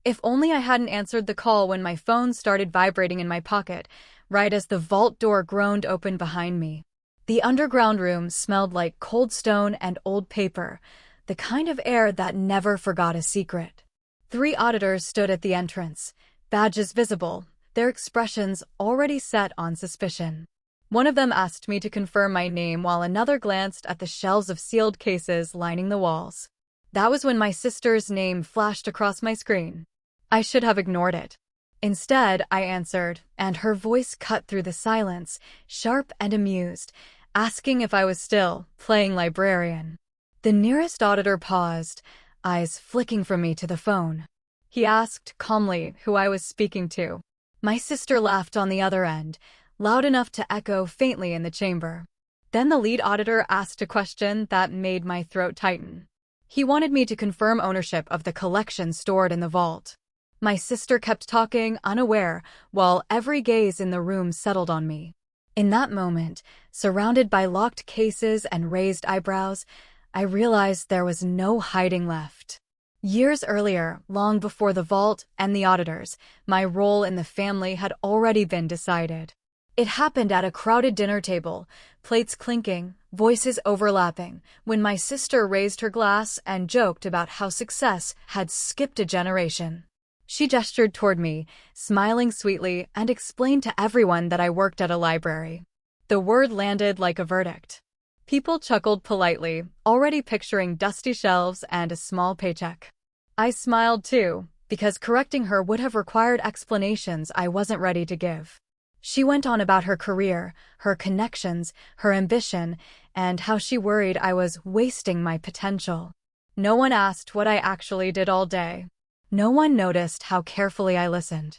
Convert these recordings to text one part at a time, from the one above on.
If only I hadn't answered the call when my phone started vibrating in my pocket, right as the vault door groaned open behind me. The underground room smelled like cold stone and old paper, the kind of air that never forgot a secret. 3 auditors stood at the entrance, badges visible, their expressions already set on suspicion. One of them asked me to confirm my name while another glanced at the shelves of sealed cases lining the walls. That was when my sister's name flashed across my screen. I should have ignored it. Instead, I answered, and her voice cut through the silence, sharp and amused, asking if I was still playing librarian. The nearest auditor paused, eyes flicking from me to the phone. He asked calmly who I was speaking to. My sister laughed on the other end, loud enough to echo faintly in the chamber. Then the lead auditor asked a question that made my throat tighten. He wanted me to confirm ownership of the collection stored in the vault. My sister kept talking, unaware, while every gaze in the room settled on me. In that moment, surrounded by locked cases and raised eyebrows, I realized there was no hiding left. Years earlier, long before the vault and the auditors, my role in the family had already been decided. It happened at a crowded dinner table, plates clinking, voices overlapping, when my sister raised her glass and joked about how success had skipped a generation. She gestured toward me, smiling sweetly, and explained to everyone that I worked at a library. The word landed like a verdict. People chuckled politely, already picturing dusty shelves and a small paycheck. I smiled too, because correcting her would have required explanations I wasn't ready to give. She went on about her career, her connections, her ambition, and how she worried I was wasting my potential. No one asked what I actually did all day. No one noticed how carefully I listened.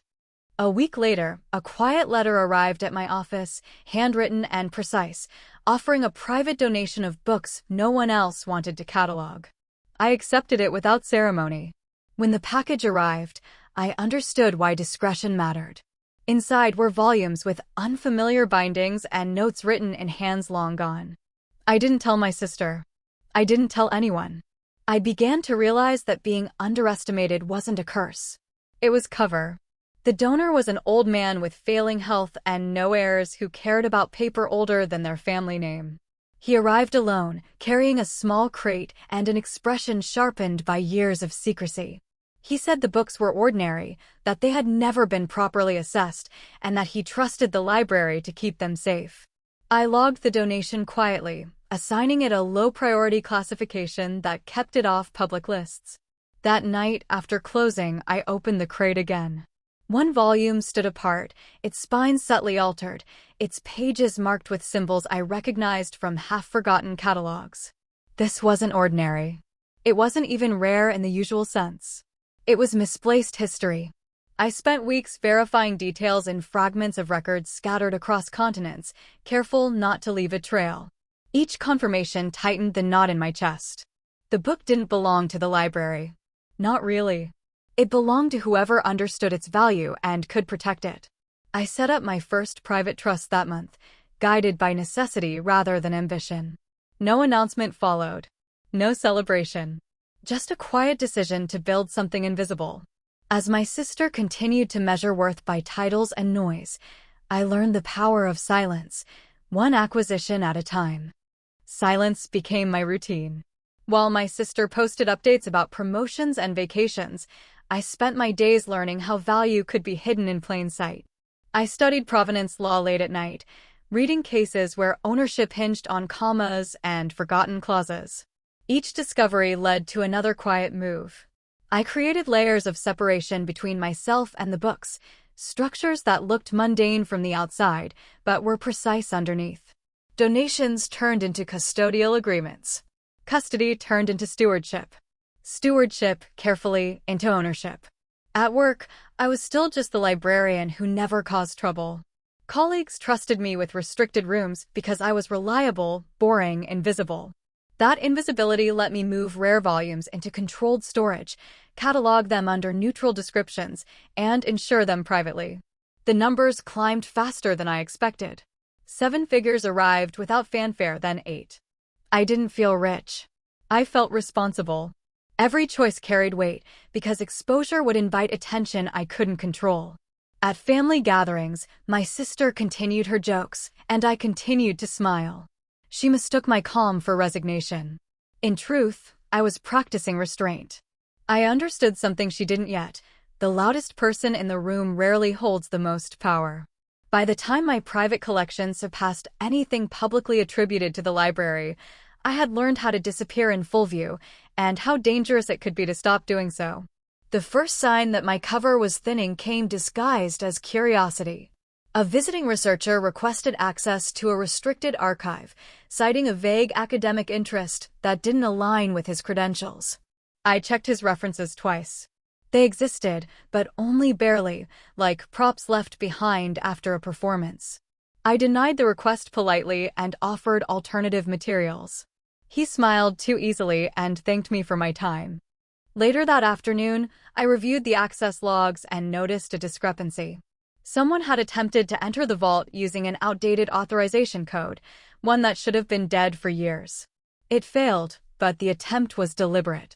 A week later, a quiet letter arrived at my office, handwritten and precise, offering a private donation of books no one else wanted to catalog. I accepted it without ceremony. When the package arrived, I understood why discretion mattered. Inside were volumes with unfamiliar bindings and notes written in hands long gone. I didn't tell my sister. I didn't tell anyone. I began to realize that being underestimated wasn't a curse. It was cover. The donor was an old man with failing health and no heirs who cared about paper older than their family name. He arrived alone, carrying a small crate and an expression sharpened by years of secrecy. He said the books were ordinary, that they had never been properly assessed, and that he trusted the library to keep them safe. I logged the donation quietly, assigning it a low-priority classification that kept it off public lists. That night, after closing, I opened the crate again. One volume stood apart, its spine subtly altered, its pages marked with symbols I recognized from half-forgotten catalogs. This wasn't ordinary. It wasn't even rare in the usual sense. It was misplaced history. I spent weeks verifying details in fragments of records scattered across continents, careful not to leave a trail. Each confirmation tightened the knot in my chest. The book didn't belong to the library. Not really. It belonged to whoever understood its value and could protect it. I set up my first private trust that month, guided by necessity rather than ambition. No announcement followed. No celebration. Just a quiet decision to build something invisible. As my sister continued to measure worth by titles and noise, I learned the power of silence, one acquisition at a time. Silence became my routine. While my sister posted updates about promotions and vacations, I spent my days learning how value could be hidden in plain sight. I studied provenance law late at night, reading cases where ownership hinged on commas and forgotten clauses. Each discovery led to another quiet move. I created layers of separation between myself and the books, structures that looked mundane from the outside, but were precise underneath. Donations turned into custodial agreements. Custody turned into stewardship. Stewardship, carefully, into ownership. At work, I was still just the librarian who never caused trouble. Colleagues trusted me with restricted rooms because I was reliable, boring, invisible. That invisibility let me move rare volumes into controlled storage, catalog them under neutral descriptions, and insure them privately. The numbers climbed faster than I expected. 7 figures arrived without fanfare, then 8. I didn't feel rich. I felt responsible. Every choice carried weight because exposure would invite attention I couldn't control. At family gatherings, my sister continued her jokes, and I continued to smile. She mistook my calm for resignation. In truth, I was practicing restraint. I understood something she didn't yet. The loudest person in the room rarely holds the most power. By the time my private collection surpassed anything publicly attributed to the library, I had learned how to disappear in full view and how dangerous it could be to stop doing so. The first sign that my cover was thinning came disguised as curiosity. A visiting researcher requested access to a restricted archive, citing a vague academic interest that didn't align with his credentials. I checked his references twice. They existed, but only barely, like props left behind after a performance. I denied the request politely and offered alternative materials. He smiled too easily and thanked me for my time. Later that afternoon, I reviewed the access logs and noticed a discrepancy. Someone had attempted to enter the vault using an outdated authorization code, one that should have been dead for years. It failed, but the attempt was deliberate.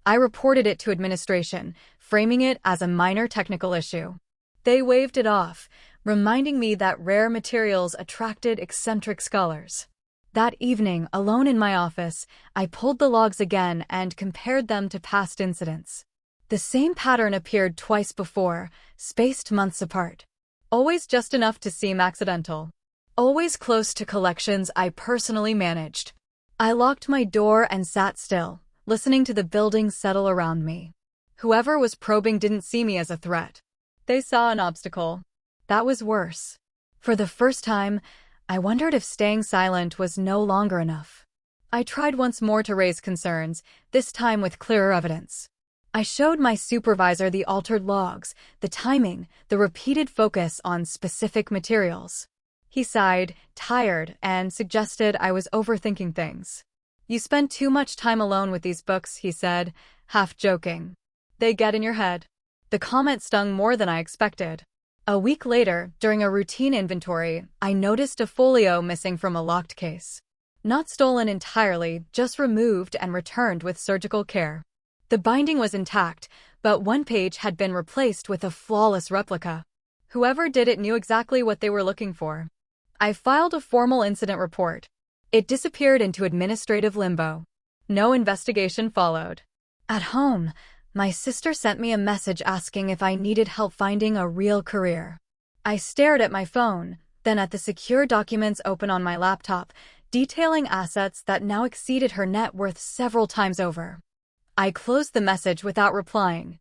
I reported it to administration, framing it as a minor technical issue. They waved it off, reminding me that rare materials attracted eccentric scholars. That evening, alone in my office, I pulled the logs again and compared them to past incidents. The same pattern appeared twice before, spaced months apart. Always just enough to seem accidental. Always close to collections I personally managed. I locked my door and sat still, listening to the building settle around me. Whoever was probing didn't see me as a threat. They saw an obstacle. That was worse. For the first time, I wondered if staying silent was no longer enough. I tried once more to raise concerns, this time with clearer evidence. I showed my supervisor the altered logs, the timing, the repeated focus on specific materials. He sighed, tired, and suggested I was overthinking things. "You spend too much time alone with these books," he said, half joking. "They get in your head." The comment stung more than I expected. A week later, during a routine inventory, I noticed a folio missing from a locked case. Not stolen entirely, just removed and returned with surgical care. The binding was intact, but one page had been replaced with a flawless replica. Whoever did it knew exactly what they were looking for. I filed a formal incident report. It disappeared into administrative limbo. No investigation followed. At home, my sister sent me a message asking if I needed help finding a real career. I stared at my phone, then at the secure documents open on my laptop, detailing assets that now exceeded her net worth several times over. I closed the message without replying.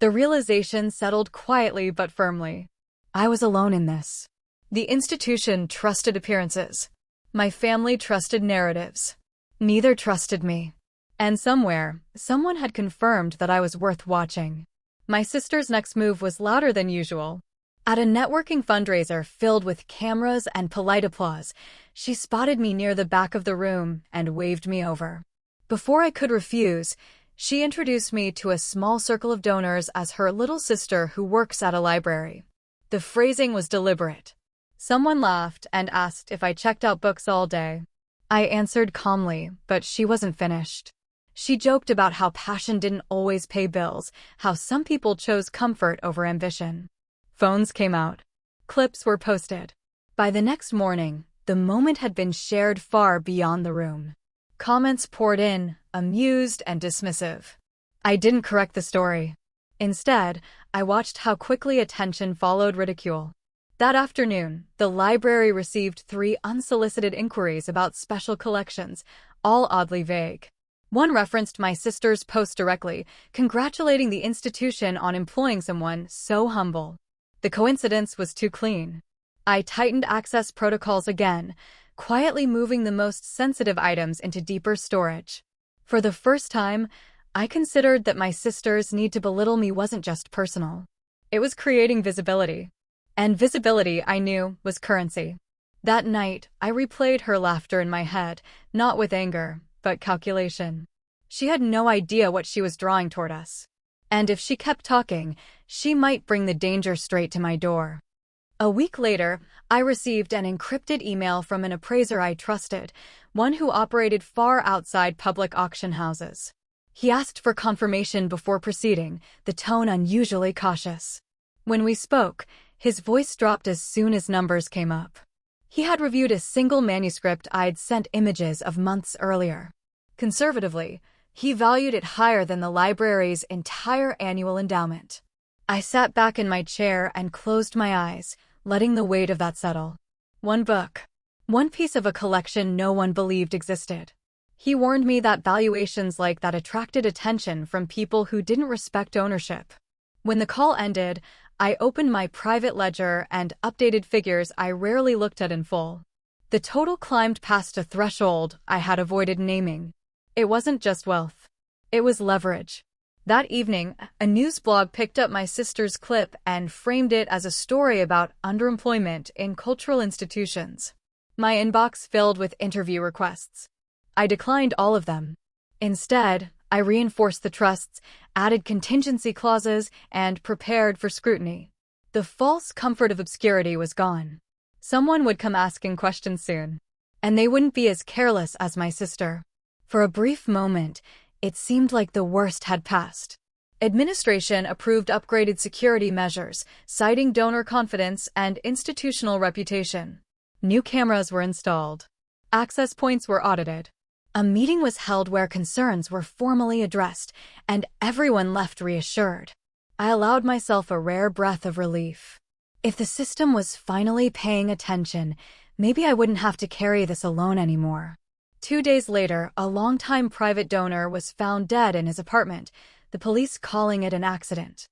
The realization settled quietly but firmly. I was alone in this. The institution trusted appearances. My family trusted narratives. Neither trusted me. And somewhere, someone had confirmed that I was worth watching. My sister's next move was louder than usual. At a networking fundraiser filled with cameras and polite applause, she spotted me near the back of the room and waved me over. Before I could refuse, she introduced me to a small circle of donors as her little sister who works at a library. The phrasing was deliberate. Someone laughed and asked if I checked out books all day. I answered calmly, but she wasn't finished. She joked about how passion didn't always pay bills, how some people chose comfort over ambition. Phones came out. Clips were posted. By the next morning, the moment had been shared far beyond the room. Comments poured in, amused and dismissive. I didn't correct the story. Instead, I watched how quickly attention followed ridicule. That afternoon, the library received 3 unsolicited inquiries about special collections, all oddly vague. One referenced my sister's post directly, congratulating the institution on employing someone so humble. The coincidence was too clean. I tightened access protocols again, quietly moving the most sensitive items into deeper storage. For the first time, I considered that my sister's need to belittle me wasn't just personal. It was creating visibility. And visibility, I knew, was currency. That night, I replayed her laughter in my head, not with anger, but calculation. She had no idea what she was drawing toward us. And if she kept talking, she might bring the danger straight to my door. A week later, I received an encrypted email from an appraiser I trusted, one who operated far outside public auction houses. He asked for confirmation before proceeding, the tone unusually cautious. When we spoke, his voice dropped as soon as numbers came up. He had reviewed a single manuscript I'd sent images of months earlier. Conservatively, he valued it higher than the library's entire annual endowment. I sat back in my chair and closed my eyes, letting the weight of that settle. One book. One piece of a collection no one believed existed. He warned me that valuations like that attracted attention from people who didn't respect ownership. When the call ended, I opened my private ledger and updated figures I rarely looked at in full. The total climbed past a threshold I had avoided naming. It wasn't just wealth. It was leverage. That evening, a news blog picked up my sister's clip and framed it as a story about underemployment in cultural institutions. My inbox filled with interview requests. I declined all of them. Instead, I reinforced the trusts, added contingency clauses, and prepared for scrutiny. The false comfort of obscurity was gone. Someone would come asking questions soon, and they wouldn't be as careless as my sister. For a brief moment, it seemed like the worst had passed. Administration approved upgraded security measures, citing donor confidence and institutional reputation. New cameras were installed. Access points were audited. A meeting was held where concerns were formally addressed, and everyone left reassured. I allowed myself a rare breath of relief. If the system was finally paying attention, maybe I wouldn't have to carry this alone anymore. 2 days later, a longtime private donor was found dead in his apartment, the police calling it an accident.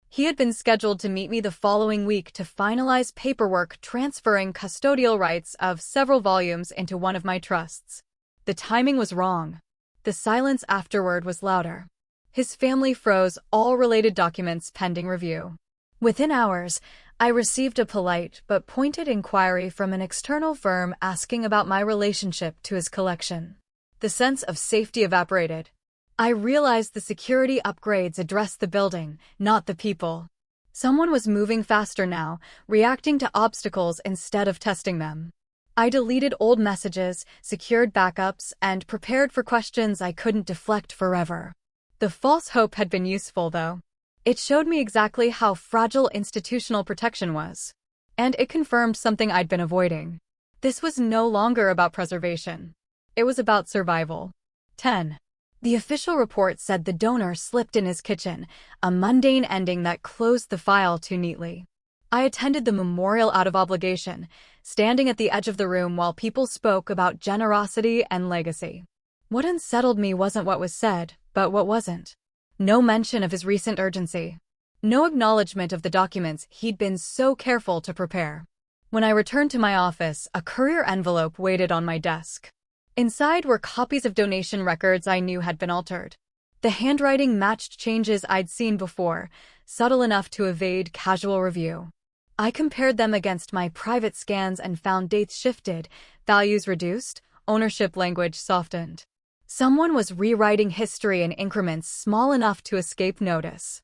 He had been scheduled to meet me the following week to finalize paperwork transferring custodial rights of several volumes into one of my trusts. The timing was wrong. The silence afterward was louder. His family froze all related documents pending review. Within hours, I received a polite but pointed inquiry from an external firm asking about my relationship to his collection. The sense of safety evaporated. I realized the security upgrades addressed the building, not the people. Someone was moving faster now, reacting to obstacles instead of testing them. I deleted old messages, secured backups, and prepared for questions I couldn't deflect forever. The false hope had been useful, though. It showed me exactly how fragile institutional protection was. And it confirmed something I'd been avoiding. This was no longer about preservation. It was about survival. 10. The official report said the donor slipped in his kitchen, a mundane ending that closed the file too neatly. I attended the memorial out of obligation, standing at the edge of the room while people spoke about generosity and legacy. What unsettled me wasn't what was said, but what wasn't. No mention of his recent urgency. No acknowledgement of the documents he'd been so careful to prepare. When I returned to my office, a courier envelope waited on my desk. Inside were copies of donation records I knew had been altered. The handwriting matched changes I'd seen before, subtle enough to evade casual review. I compared them against my private scans and found dates shifted, values reduced, ownership language softened. Someone was rewriting history in increments small enough to escape notice.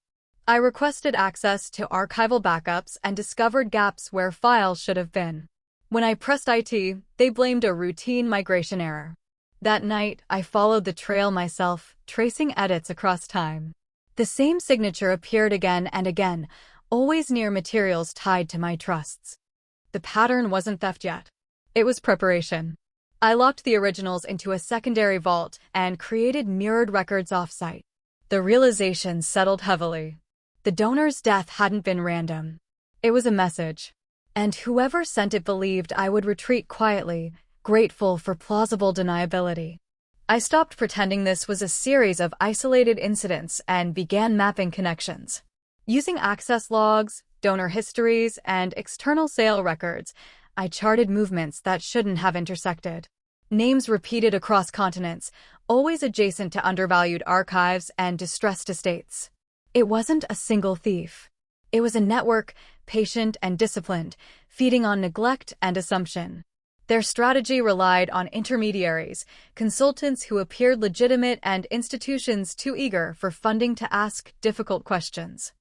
I requested access to archival backups and discovered gaps where files should have been. When I pressed IT, they blamed a routine migration error. That night, I followed the trail myself, tracing edits across time. The same signature appeared again and again, always near materials tied to my trusts. The pattern wasn't theft yet. It was preparation. I locked the originals into a secondary vault and created mirrored records off-site. The realization settled heavily. The donor's death hadn't been random. It was a message. And whoever sent it believed I would retreat quietly, grateful for plausible deniability. I stopped pretending this was a series of isolated incidents and began mapping connections. Using access logs, donor histories, and external sale records, I charted movements that shouldn't have intersected. Names repeated across continents, always adjacent to undervalued archives and distressed estates. It wasn't a single thief. It was a network, patient and disciplined, feeding on neglect and assumption. Their strategy relied on intermediaries, consultants who appeared legitimate and institutions too eager for funding to ask difficult questions.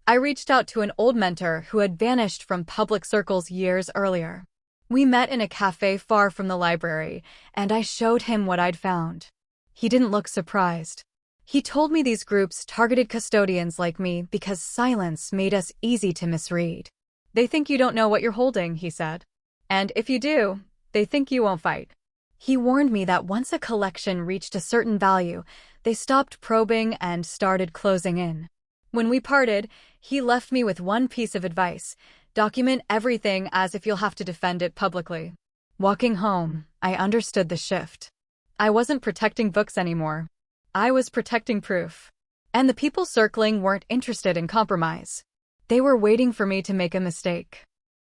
I reached out to an old mentor who had vanished from public circles years earlier. We met in a cafe far from the library, and I showed him what I'd found. He didn't look surprised. He told me these groups targeted custodians like me because silence made us easy to misread. They think you don't know what you're holding, he said. And if you do, they think you won't fight. He warned me that once a collection reached a certain value, they stopped probing and started closing in. When we parted, he left me with one piece of advice: document everything as if you'll have to defend it publicly. Walking home, I understood the shift. I wasn't protecting books anymore. I was protecting proof. And the people circling weren't interested in compromise. They were waiting for me to make a mistake.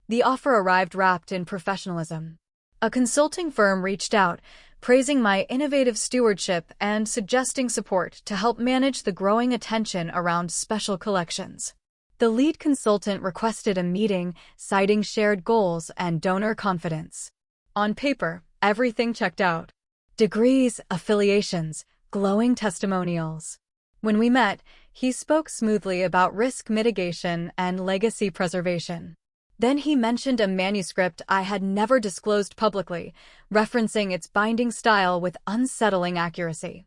The offer arrived wrapped in professionalism. A consulting firm reached out, praising my innovative stewardship and suggesting support to help manage the growing attention around special collections. The lead consultant requested a meeting, citing shared goals and donor confidence. On paper, everything checked out. Degrees, affiliations, glowing testimonials. When we met, he spoke smoothly about risk mitigation and legacy preservation. Then he mentioned a manuscript I had never disclosed publicly, referencing its binding style with unsettling accuracy.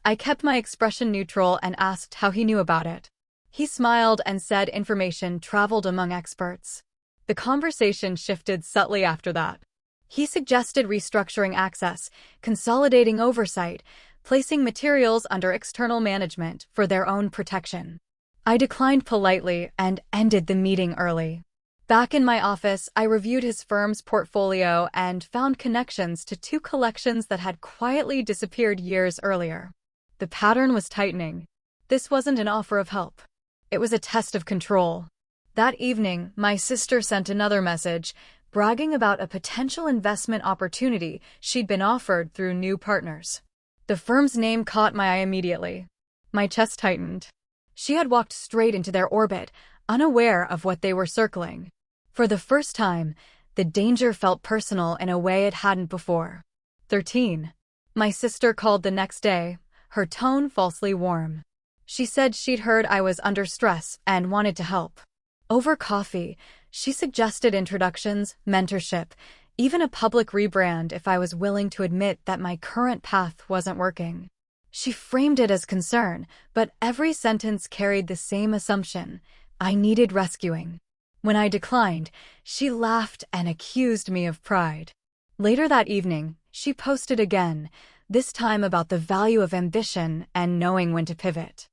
I kept my expression neutral and asked how he knew about it. He smiled and said information traveled among experts. The conversation shifted subtly after that. He suggested restructuring access, consolidating oversight, placing materials under external management for their own protection. I declined politely and ended the meeting early. Back in my office, I reviewed his firm's portfolio and found connections to 2 collections that had quietly disappeared years earlier. The pattern was tightening. This wasn't an offer of help. It was a test of control. That evening, my sister sent another message, bragging about a potential investment opportunity she'd been offered through new partners. The firm's name caught my eye immediately. My chest tightened. She had walked straight into their orbit, unaware of what they were circling. For the first time, the danger felt personal in a way it hadn't before. 13. My sister called the next day, her tone falsely warm. She said she'd heard I was under stress and wanted to help. Over coffee, she suggested introductions, mentorship, even a public rebrand if I was willing to admit that my current path wasn't working. She framed it as concern, but every sentence carried the same assumption: I needed rescuing. When I declined, she laughed and accused me of pride. Later that evening, she posted again, this time about the value of ambition and knowing when to pivot.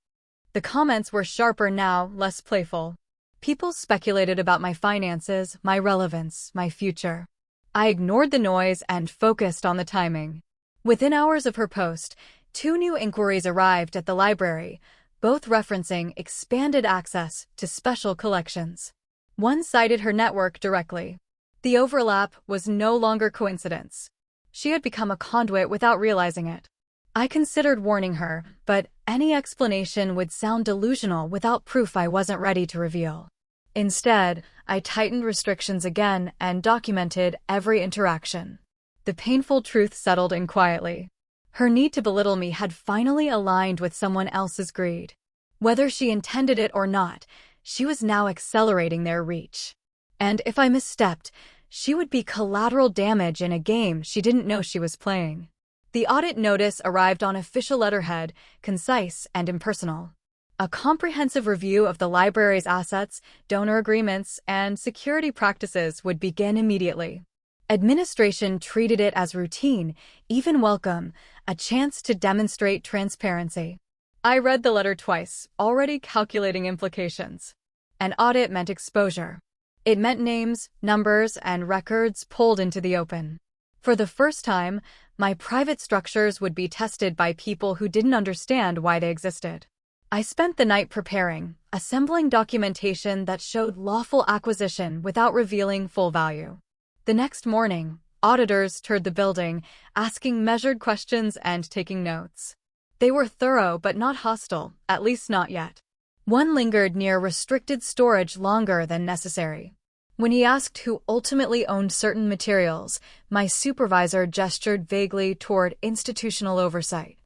The comments were sharper now, less playful. People speculated about my finances, my relevance, my future. I ignored the noise and focused on the timing. Within hours of her post, 2 new inquiries arrived at the library, both referencing expanded access to special collections. One cited her network directly. The overlap was no longer coincidence. She had become a conduit without realizing it. I considered warning her, but any explanation would sound delusional without proof I wasn't ready to reveal. Instead, I tightened restrictions again and documented every interaction. The painful truth settled in quietly. Her need to belittle me had finally aligned with someone else's greed. Whether she intended it or not, she was now accelerating their reach. And if I misstepped, she would be collateral damage in a game she didn't know she was playing. The audit notice arrived on official letterhead, concise and impersonal. A comprehensive review of the library's assets, donor agreements, and security practices would begin immediately. Administration treated it as routine, even welcome, a chance to demonstrate transparency. I read the letter twice, already calculating implications. An audit meant exposure. It meant names, numbers, and records pulled into the open. For the first time, my private structures would be tested by people who didn't understand why they existed. I spent the night preparing, assembling documentation that showed lawful acquisition without revealing full value. The next morning, auditors toured the building, asking measured questions and taking notes. They were thorough but not hostile, at least not yet. One lingered near restricted storage longer than necessary. When he asked who ultimately owned certain materials, my supervisor gestured vaguely toward institutional oversight.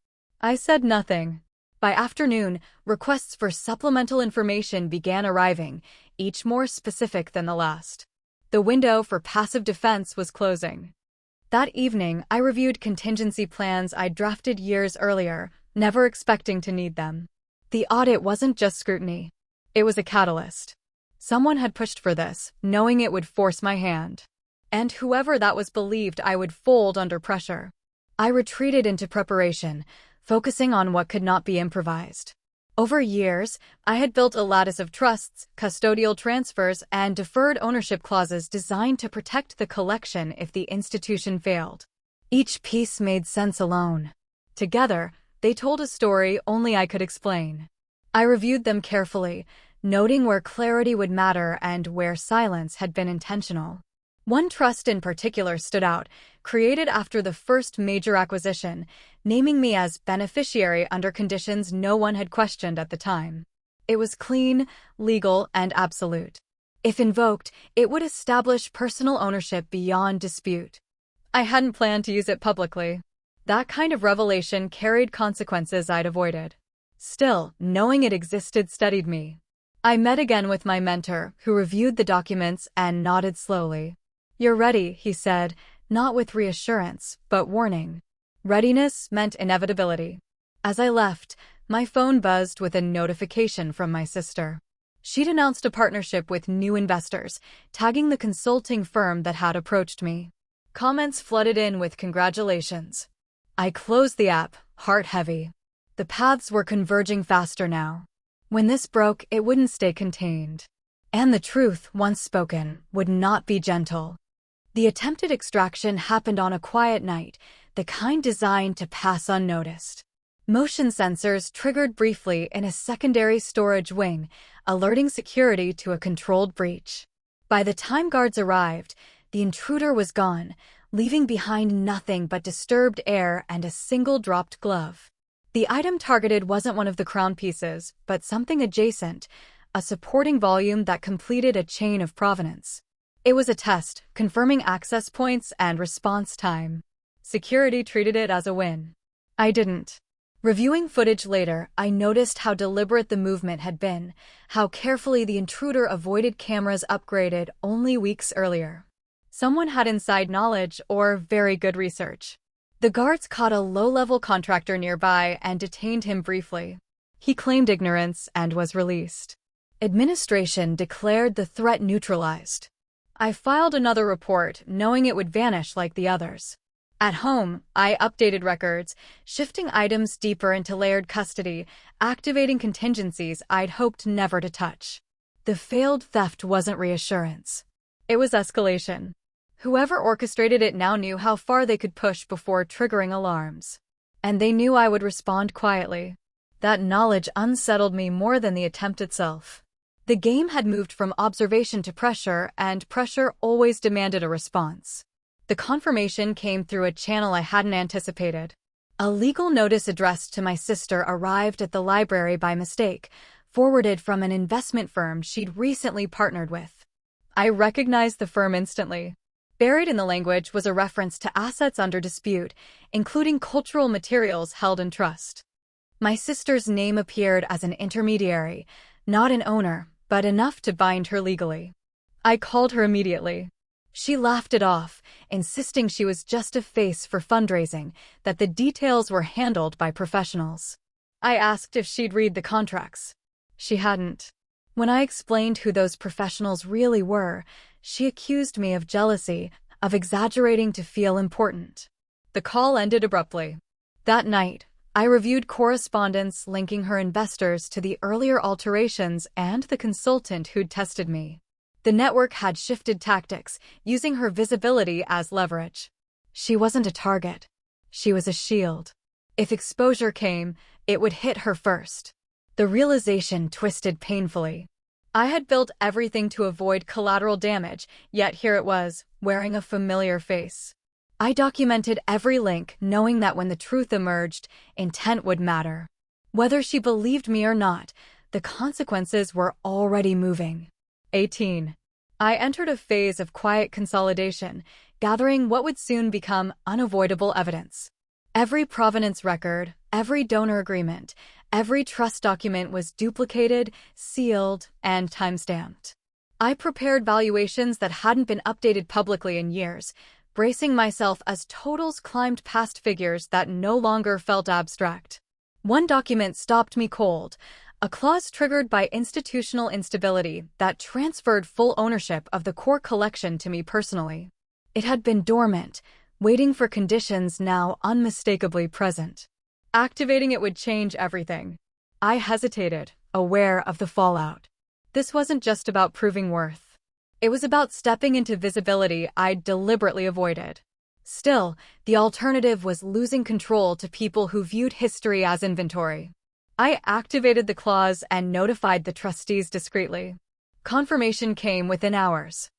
I said nothing. By afternoon, requests for supplemental information began arriving, each more specific than the last. The window for passive defense was closing. That evening, I reviewed contingency plans I'd drafted years earlier, never expecting to need them. The audit wasn't just scrutiny. It was a catalyst. Someone had pushed for this, knowing it would force my hand. And whoever that was believed I would fold under pressure. I retreated into preparation, focusing on what could not be improvised. Over years, I had built a lattice of trusts, custodial transfers, and deferred ownership clauses designed to protect the collection if the institution failed. Each piece made sense alone. Together, they told a story only I could explain. I reviewed them carefully, noting where clarity would matter and where silence had been intentional. One trust in particular stood out, created after the first major acquisition, naming me as beneficiary under conditions no one had questioned at the time. It was clean, legal, and absolute. If invoked, it would establish personal ownership beyond dispute. I hadn't planned to use it publicly. That kind of revelation carried consequences I'd avoided. Still, knowing it existed steadied me. I met again with my mentor, who reviewed the documents and nodded slowly. "You're ready," he said, not with reassurance, but warning. Readiness meant inevitability. As I left, my phone buzzed with a notification from my sister. She'd announced a partnership with new investors, tagging the consulting firm that had approached me. Comments flooded in with congratulations. I closed the app, heart heavy. The paths were converging faster now. When this broke, it wouldn't stay contained. And the truth, once spoken, would not be gentle. The attempted extraction happened on a quiet night, the kind designed to pass unnoticed. Motion sensors triggered briefly in a secondary storage wing, alerting security to a controlled breach. By the time guards arrived, the intruder was gone, leaving behind nothing but disturbed air and a single dropped glove. The item targeted wasn't one of the crown pieces, but something adjacent, a supporting volume that completed a chain of provenance. It was a test, confirming access points and response time. Security treated it as a win. I didn't. Reviewing footage later, I noticed how deliberate the movement had been, how carefully the intruder avoided cameras upgraded only weeks earlier. Someone had inside knowledge or very good research. The guards caught a low-level contractor nearby and detained him briefly. He claimed ignorance and was released. Administration declared the threat neutralized. I filed another report, knowing it would vanish like the others. At home, I updated records, shifting items deeper into layered custody, activating contingencies I'd hoped never to touch. The failed theft wasn't reassurance. It was escalation. Whoever orchestrated it now knew how far they could push before triggering alarms. And they knew I would respond quietly. That knowledge unsettled me more than the attempt itself. The game had moved from observation to pressure, and pressure always demanded a response. The confirmation came through a channel I hadn't anticipated. A legal notice addressed to my sister arrived at the library by mistake, forwarded from an investment firm she'd recently partnered with. I recognized the firm instantly. Buried in the language was a reference to assets under dispute, including cultural materials held in trust. My sister's name appeared as an intermediary, not an owner, but enough to bind her legally. I called her immediately. She laughed it off, insisting she was just a face for fundraising, that the details were handled by professionals. I asked if she'd read the contracts. She hadn't. When I explained who those professionals really were, she accused me of jealousy, of exaggerating to feel important. The call ended abruptly. That night, I reviewed correspondence linking her investors to the earlier alterations and the consultant who'd tested me. The network had shifted tactics, using her visibility as leverage. She wasn't a target. She was a shield. If exposure came, it would hit her first. The realization twisted painfully. I had built everything to avoid collateral damage, yet here it was, wearing a familiar face. I documented every link, knowing that when the truth emerged, intent would matter. Whether she believed me or not, the consequences were already moving. 18. I entered a phase of quiet consolidation, gathering what would soon become unavoidable evidence. Every provenance record, every donor agreement, every trust document was duplicated, sealed, and timestamped. I prepared valuations that hadn't been updated publicly in years, bracing myself as totals climbed past figures that no longer felt abstract. One document stopped me cold, a clause triggered by institutional instability that transferred full ownership of the core collection to me personally. It had been dormant, waiting for conditions now unmistakably present. Activating it would change everything. I hesitated, aware of the fallout. This wasn't just about proving worth. It was about stepping into visibility I'd deliberately avoided. Still, the alternative was losing control to people who viewed history as inventory. I activated the clause and notified the trustees discreetly. Confirmation came within hours.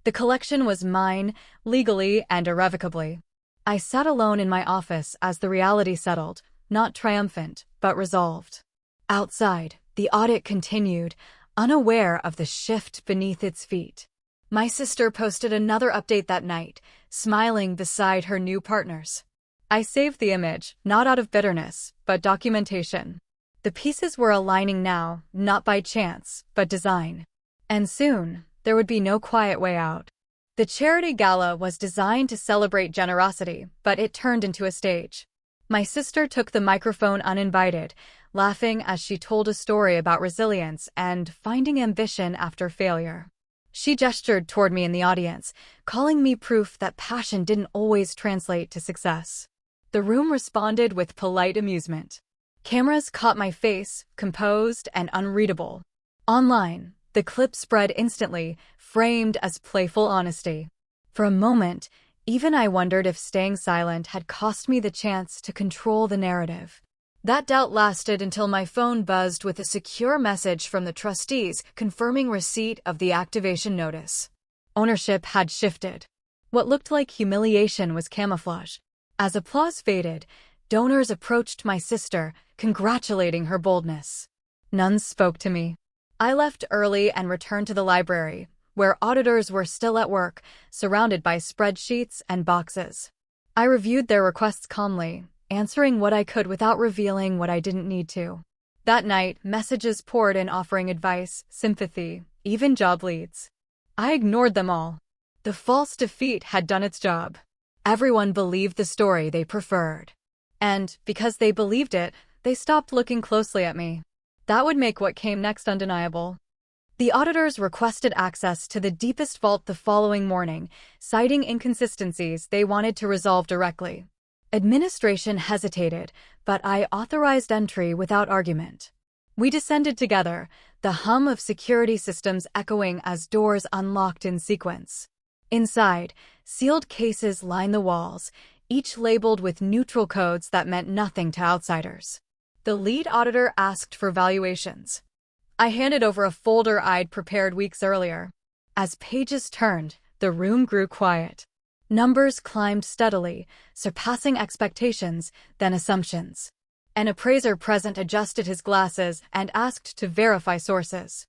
The collection was mine, legally and irrevocably. I sat alone in my office as the reality settled, not triumphant, but resolved. Outside, the audit continued, unaware of the shift beneath its feet. My sister posted another update that night, smiling beside her new partners. I saved the image, not out of bitterness, but documentation. The pieces were aligning now, not by chance, but design. And soon, there would be no quiet way out. The charity gala was designed to celebrate generosity, but it turned into a stage. My sister took the microphone uninvited, laughing as she told a story about resilience and finding ambition after failure. She gestured toward me in the audience, calling me proof that passion didn't always translate to success. The room responded with polite amusement. Cameras caught my face, composed and unreadable. Online, the clip spread instantly, framed as playful honesty. For a moment, even I wondered if staying silent had cost me the chance to control the narrative. That doubt lasted until my phone buzzed with a secure message from the trustees confirming receipt of the activation notice. Ownership had shifted. What looked like humiliation was camouflage. As applause faded, donors approached my sister, congratulating her boldness. None spoke to me. I left early and returned to the library, where auditors were still at work, surrounded by spreadsheets and boxes. I reviewed their requests calmly, answering what I could without revealing what I didn't need to. That night, messages poured in offering advice, sympathy, even job leads. I ignored them all. The false defeat had done its job. Everyone believed the story they preferred. And, because they believed it, they stopped looking closely at me. That would make what came next undeniable. The auditors requested access to the deepest vault the following morning, citing inconsistencies they wanted to resolve directly. Administration hesitated, but I authorized entry without argument. We descended together, the hum of security systems echoing as doors unlocked in sequence. Inside, sealed cases lined the walls, each labeled with neutral codes that meant nothing to outsiders. The lead auditor asked for valuations. I handed over a folder I'd prepared weeks earlier. As pages turned, the room grew quiet. Numbers climbed steadily, surpassing expectations, then assumptions. An appraiser present adjusted his glasses and asked to verify sources.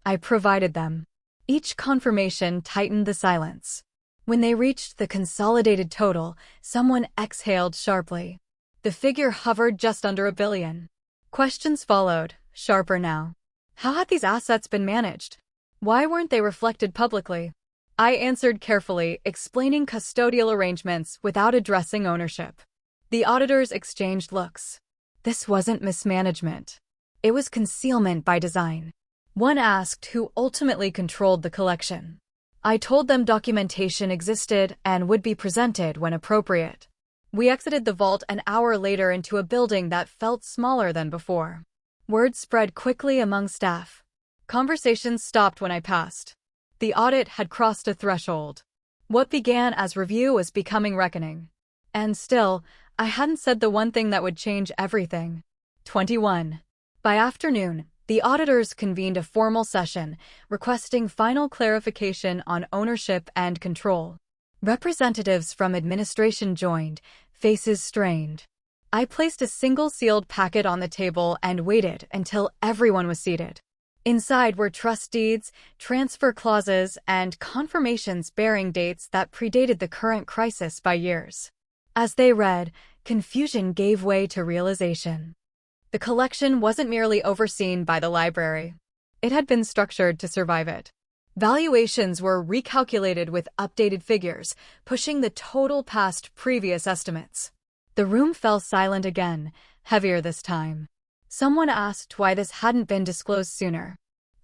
I provided them. Each confirmation tightened the silence. When they reached the consolidated total, someone exhaled sharply. The figure hovered just under $1 billion. Questions followed, sharper now. How had these assets been managed? Why weren't they reflected publicly? I answered carefully, explaining custodial arrangements without addressing ownership. The auditors exchanged looks. This wasn't mismanagement. It was concealment by design. One asked who ultimately controlled the collection. I told them documentation existed and would be presented when appropriate. We exited the vault an hour later into a building that felt smaller than before. Word spread quickly among staff. Conversations stopped when I passed. The audit had crossed a threshold. What began as review was becoming reckoning. And still, I hadn't said the one thing that would change everything. 21. By afternoon, the auditors convened a formal session, requesting final clarification on ownership and control. Representatives from administration joined, faces strained. I placed a single sealed packet on the table and waited until everyone was seated. Inside were trust deeds, transfer clauses, and confirmations bearing dates that predated the current crisis by years. As they read, confusion gave way to realization. The collection wasn't merely overseen by the library. It had been structured to survive it. Valuations were recalculated with updated figures, pushing the total past previous estimates. The room fell silent again, heavier this time. Someone asked why this hadn't been disclosed sooner.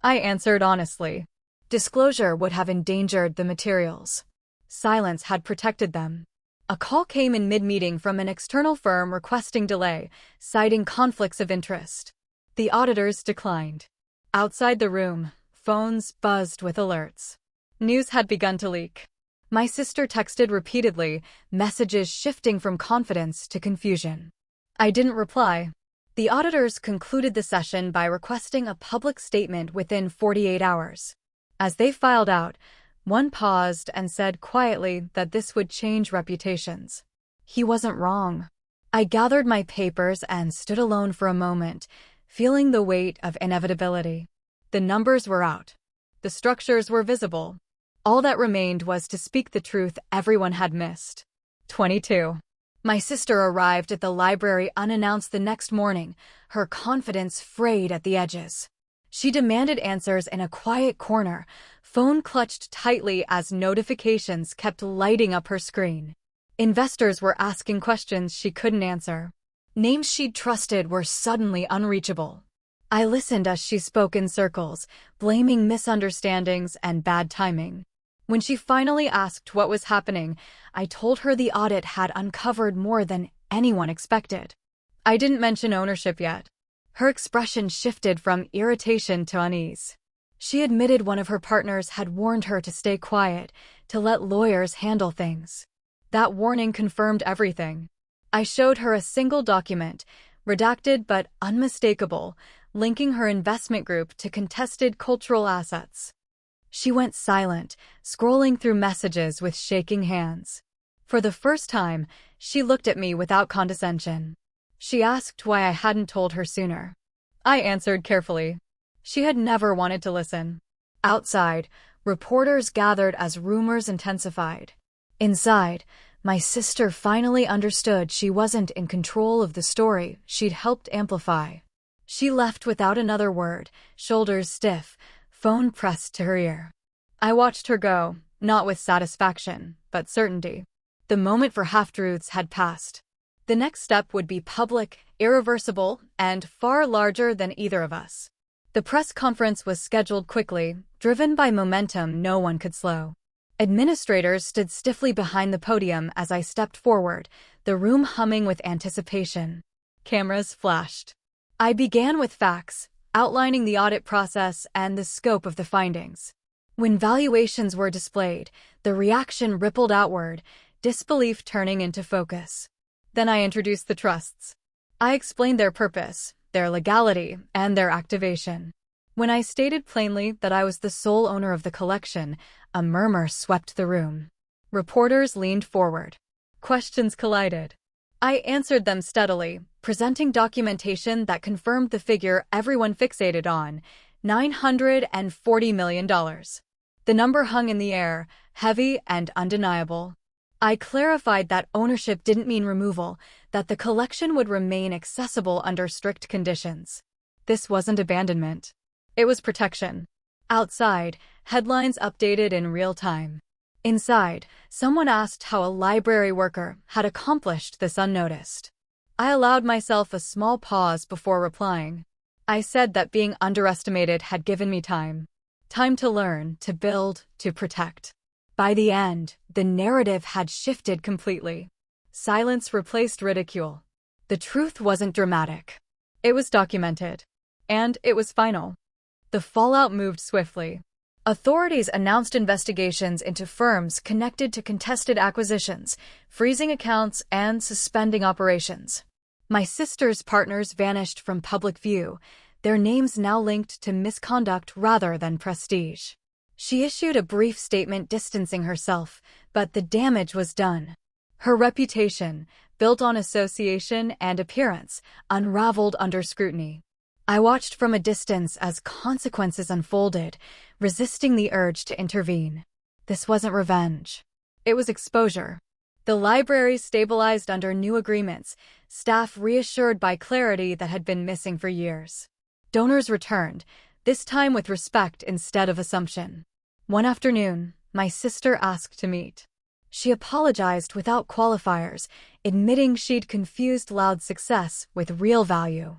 I answered honestly. Disclosure would have endangered the materials. Silence had protected them. A call came in mid-meeting from an external firm requesting delay, citing conflicts of interest. The auditors declined. Outside the room, phones buzzed with alerts. News had begun to leak. My sister texted repeatedly, messages shifting from confidence to confusion. I didn't reply. The auditors concluded the session by requesting a public statement within 48 hours. As they filed out, one paused and said quietly that this would change reputations. He wasn't wrong. I gathered my papers and stood alone for a moment, feeling the weight of inevitability. The numbers were out. The structures were visible. All that remained was to speak the truth everyone had missed. 22. My sister arrived at the library unannounced the next morning, her confidence frayed at the edges. She demanded answers in a quiet corner, phone clutched tightly as notifications kept lighting up her screen. Investors were asking questions she couldn't answer. Names she'd trusted were suddenly unreachable. I listened as she spoke in circles, blaming misunderstandings and bad timing. When she finally asked what was happening, I told her the audit had uncovered more than anyone expected. I didn't mention ownership yet. Her expression shifted from irritation to unease. She admitted one of her partners had warned her to stay quiet, to let lawyers handle things. That warning confirmed everything. I showed her a single document, redacted but unmistakable, linking her investment group to contested cultural assets. She went silent, scrolling through messages with shaking hands. For the first time, she looked at me without condescension. She asked why I hadn't told her sooner. I answered carefully. She had never wanted to listen. Outside, reporters gathered as rumors intensified. Inside, my sister finally understood she wasn't in control of the story she'd helped amplify. She left without another word, shoulders stiff, phone pressed to her ear. I watched her go, not with satisfaction, but certainty. The moment for half-truths had passed. The next step would be public, irreversible, and far larger than either of us. The press conference was scheduled quickly, driven by momentum no one could slow. Administrators stood stiffly behind the podium as I stepped forward, the room humming with anticipation. Cameras flashed. I began with facts, outlining the audit process and the scope of the findings. When valuations were displayed, the reaction rippled outward, disbelief turning into focus. Then I introduced the trusts. I explained their purpose, their legality, and their activation. When I stated plainly that I was the sole owner of the collection, a murmur swept the room. Reporters leaned forward. Questions collided. I answered them steadily, presenting documentation that confirmed the figure everyone fixated on, $940 million. The number hung in the air, heavy and undeniable. I clarified that ownership didn't mean removal, that the collection would remain accessible under strict conditions. This wasn't abandonment. It was protection. Outside, headlines updated in real time. Inside, someone asked how a library worker had accomplished this unnoticed. I allowed myself a small pause before replying. I said that being underestimated had given me time. Time to learn, to build, to protect. By the end, the narrative had shifted completely. Silence replaced ridicule. The truth wasn't dramatic. It was documented. And it was final. The fallout moved swiftly. Authorities announced investigations into firms connected to contested acquisitions, freezing accounts, and suspending operations. My sister's partners vanished from public view, their names now linked to misconduct rather than prestige. She issued a brief statement distancing herself, but the damage was done. Her reputation, built on association and appearance, unraveled under scrutiny. I watched from a distance as consequences unfolded, resisting the urge to intervene. This wasn't revenge. It was exposure. The library stabilized under new agreements, staff reassured by clarity that had been missing for years. Donors returned, this time with respect instead of assumption. One afternoon, my sister asked to meet. She apologized without qualifiers, admitting she'd confused loud success with real value.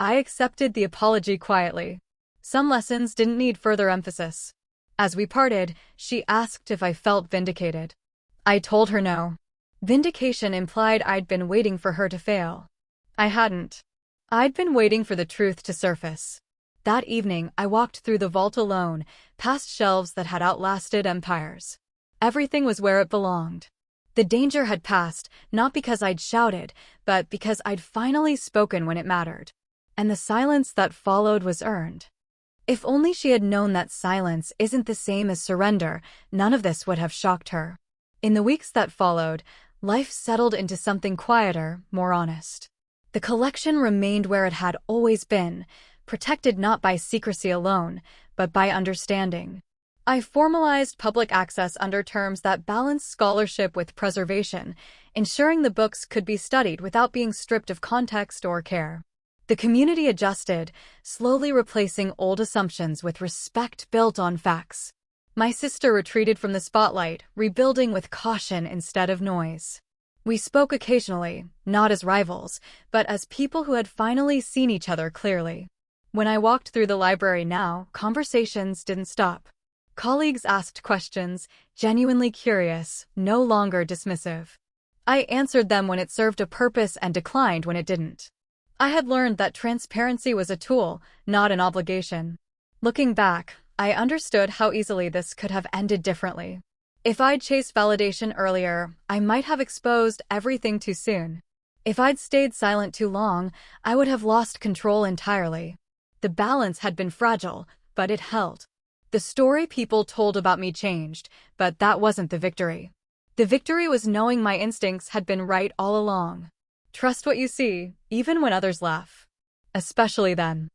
I accepted the apology quietly. Some lessons didn't need further emphasis. As we parted, she asked if I felt vindicated. I told her no. Vindication implied I'd been waiting for her to fail. I hadn't. I'd been waiting for the truth to surface. That evening, I walked through the vault alone, past shelves that had outlasted empires. Everything was where it belonged. The danger had passed, not because I'd shouted, but because I'd finally spoken when it mattered. And the silence that followed was earned. If only she had known that silence isn't the same as surrender, none of this would have shocked her. In the weeks that followed, life settled into something quieter, more honest. The collection remained where it had always been, protected not by secrecy alone, but by understanding. I formalized public access under terms that balanced scholarship with preservation, ensuring the books could be studied without being stripped of context or care. The community adjusted, slowly replacing old assumptions with respect built on facts. My sister retreated from the spotlight, rebuilding with caution instead of noise. We spoke occasionally, not as rivals, but as people who had finally seen each other clearly. When I walked through the library now, conversations didn't stop. Colleagues asked questions, genuinely curious, no longer dismissive. I answered them when it served a purpose and declined when it didn't. I had learned that transparency was a tool, not an obligation. Looking back, I understood how easily this could have ended differently. If I'd chased validation earlier, I might have exposed everything too soon. If I'd stayed silent too long, I would have lost control entirely. The balance had been fragile, but it held. The story people told about me changed, but that wasn't the victory. The victory was knowing my instincts had been right all along. Trust what you see, even when others laugh. Especially then.